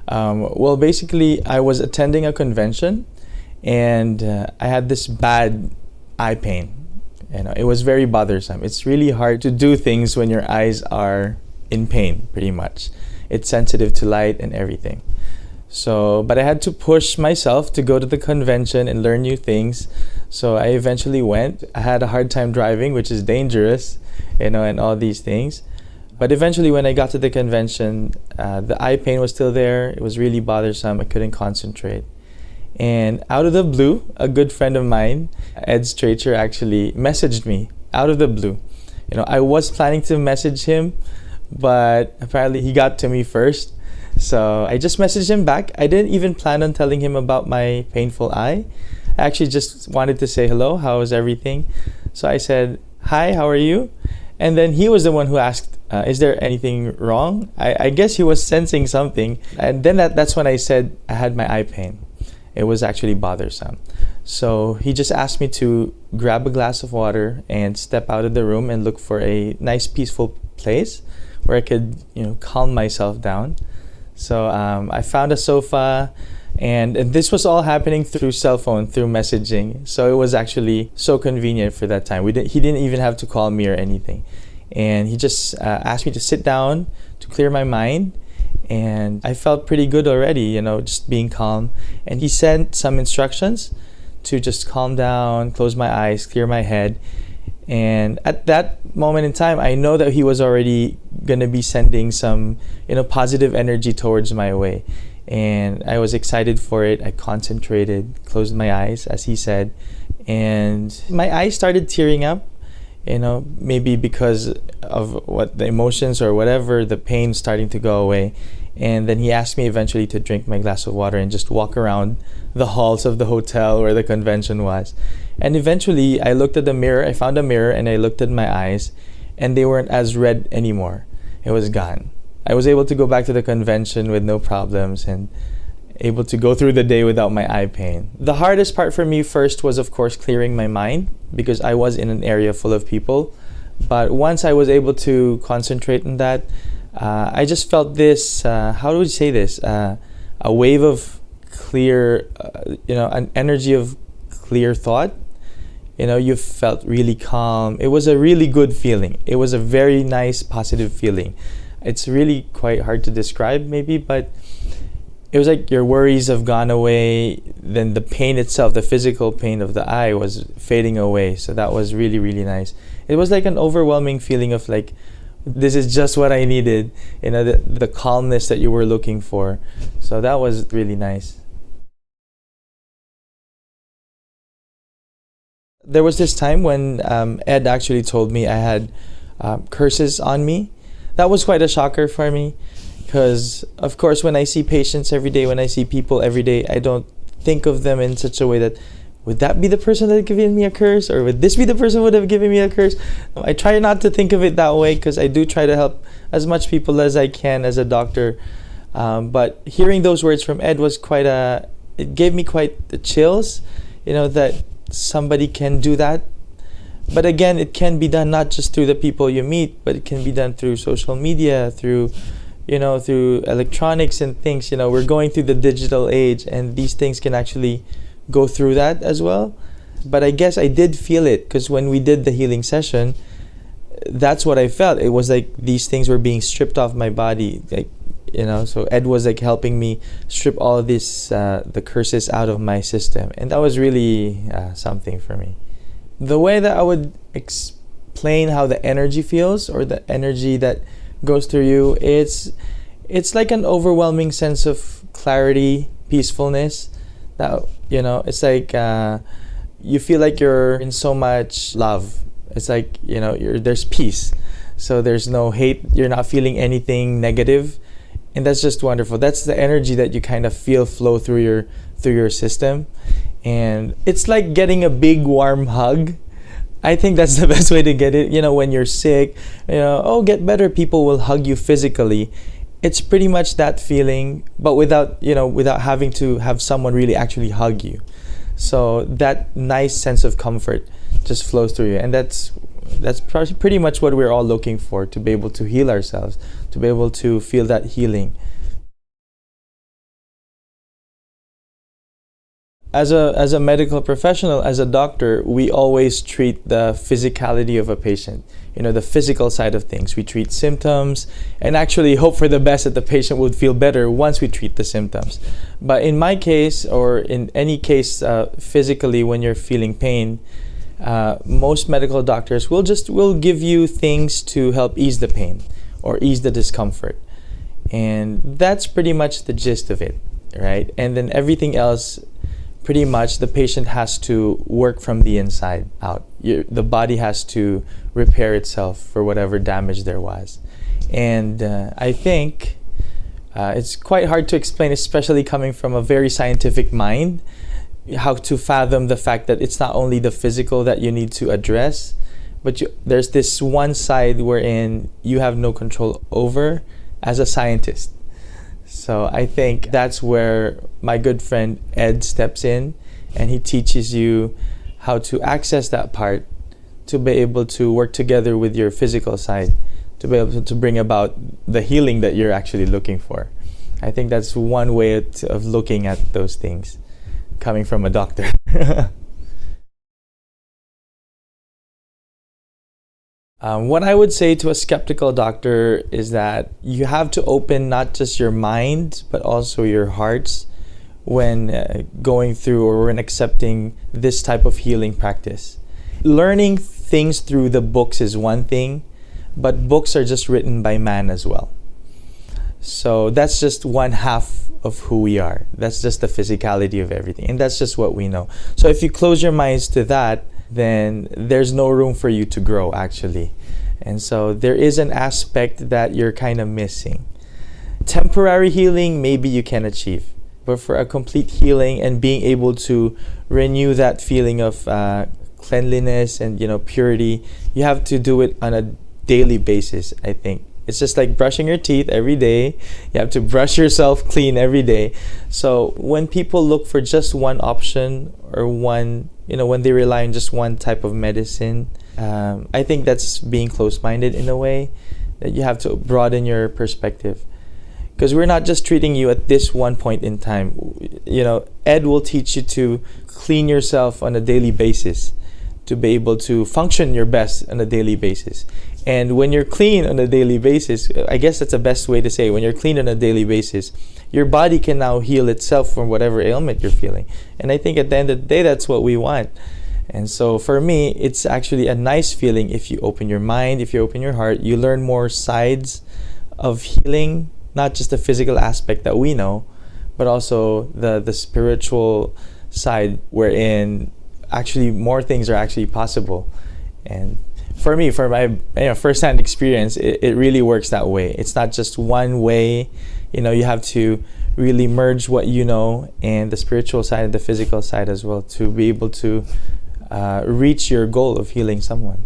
Well, basically, I was attending a convention, and I had this bad eye pain. It was very bothersome. It's really hard to do things when your eyes are in pain, pretty much. It's sensitive to light and everything. So, but I had to push myself to go to the convention and learn new things. So I eventually went. I had a hard time driving, which is dangerous, and all these things. But eventually, when I got to the convention, the eye pain was still there. It was really bothersome. I couldn't concentrate. And out of the blue, a good friend of mine, Ed Stracher, actually messaged me out of the blue. I was planning to message him, but apparently he got to me first. So I just messaged him back. I didn't even plan on telling him about my painful eye. I actually just wanted to say hello, how is everything? So I said, hi, how are you? And then he was the one who asked, is there anything wrong? I guess he was sensing something. And then that's when I said I had my eye pain. It was actually bothersome. So he just asked me to grab a glass of water and step out of the room and look for a nice peaceful place where I could, calm myself down. So I found a sofa, and this was all happening through cell phone, through messaging. So it was actually so convenient for that time. He didn't even have to call me or anything. And he just asked me to sit down to clear my mind. And I felt pretty good already, just being calm. And he sent some instructions to just calm down, close my eyes, clear my head. And at that moment in time, I know that he was already going to be sending some, positive energy towards my way. And I was excited for it. I concentrated, closed my eyes, as he said. And my eyes started tearing up, maybe because of what the emotions or whatever, the pain starting to go away. And then he asked me eventually to drink my glass of water and just walk around the halls of the hotel where the convention was. And eventually I looked at the mirror, I found a mirror, and I looked at my eyes, and they weren't as red anymore. It was gone. I was able to go back to the convention with no problems and able to go through the day without my eye pain. The hardest part for me first was, of course, clearing my mind, because I was in an area full of people. But once I was able to concentrate on that, I just felt this, how do we say this? A wave of clear, an energy of clear thought. You felt really calm. It was a really good feeling. It was a very nice, positive feeling. It's really quite hard to describe maybe, but it was like your worries have gone away. Then the pain itself, the physical pain of the eye, was fading away. So that was really, really nice. It was like an overwhelming feeling of like, this is just what I needed, the calmness that you were looking for. So that was really nice. There was this time when Ed actually told me I had curses on me. That was quite a shocker for me, because of course when I see patients every day, when I see people every day, I don't think of them in such a way that, would that be the person that had given me a curse? Or would this be the person who would have given me a curse? I try not to think of it that way, because I do try to help as much people as I can as a doctor. But hearing those words from Ed was it gave me quite the chills, that somebody can do that. But again, it can be done not just through the people you meet, but it can be done through social media, through electronics and things. We're going through the digital age, and these things can actually go through that as well. But I guess I did feel it, because when we did the healing session, that's what I felt. It was like these things were being stripped off my body, so Ed was like helping me strip all of this, the curses out of my system. And that was really something for me. The way that I would explain how the energy feels, or the energy that goes through you, it's like an overwhelming sense of clarity, peacefulness. That it's like you feel like you're in so much love. It's like there's peace, so there's no hate. You're not feeling anything negative, and that's just wonderful. That's the energy that you kind of feel flow through your system, and it's like getting a big warm hug. I think that's the best way to get it. When you're sick, get better, people will hug you physically. It's pretty much that feeling, but without having to have someone really actually hug you. So that nice sense of comfort just flows through you, and that's pretty much what we're all looking for, to be able to heal ourselves, to be able to feel that healing. As a medical professional, as a doctor, we always treat the physicality of a patient, the physical side of things. We treat symptoms and actually hope for the best that the patient would feel better once we treat the symptoms. But in my case, or in any case, physically, when you're feeling pain, most medical doctors will give you things to help ease the pain or ease the discomfort. And that's pretty much the gist of it, right? And then everything else, pretty much the patient has to work from the inside out. The body has to repair itself for whatever damage there was. And I think it's quite hard to explain, especially coming from a very scientific mind, how to fathom the fact that it's not only the physical that you need to address, but there's this one side wherein you have no control over as a scientist. So I think that's where my good friend Ed steps in, and he teaches you how to access that part to be able to work together with your physical side to be able to bring about the healing that you're actually looking for. I think that's one way of looking at those things, coming from a doctor. What I would say to a skeptical doctor is that you have to open not just your mind, but also your hearts when going through or when accepting this type of healing practice. Learning things through the books is one thing, but books are just written by man as well. So that's just one half of who we are. That's just the physicality of everything. And that's just what we know. So if you close your minds to that, then there's no room for you to grow, actually. And so there is an aspect that you're kind of missing. Temporary healing, maybe you can achieve. But for a complete healing and being able to renew that feeling of cleanliness and purity, you have to do it on a daily basis, I think. It's just like brushing your teeth every day. You have to brush yourself clean every day. So when people look for just one option or when they rely on just one type of medicine, I think that's being close-minded in a way, that you have to broaden your perspective. Because we're not just treating you at this one point in time. Ed will teach you to clean yourself on a daily basis, to be able to function your best on a daily basis. And when you're clean on a daily basis, I guess that's the best way to say it. When you're clean on a daily basis, your body can now heal itself from whatever ailment you're feeling. And I think at the end of the day, that's what we want. And so for me, it's actually a nice feeling if you open your mind, if you open your heart, you learn more sides of healing, not just the physical aspect that we know, but also the spiritual side wherein actually more things are actually possible. And for me, for my first-hand experience, it really works that way. It's not just one way. You have to really merge what you know and the spiritual side and the physical side as well to be able to reach your goal of healing someone.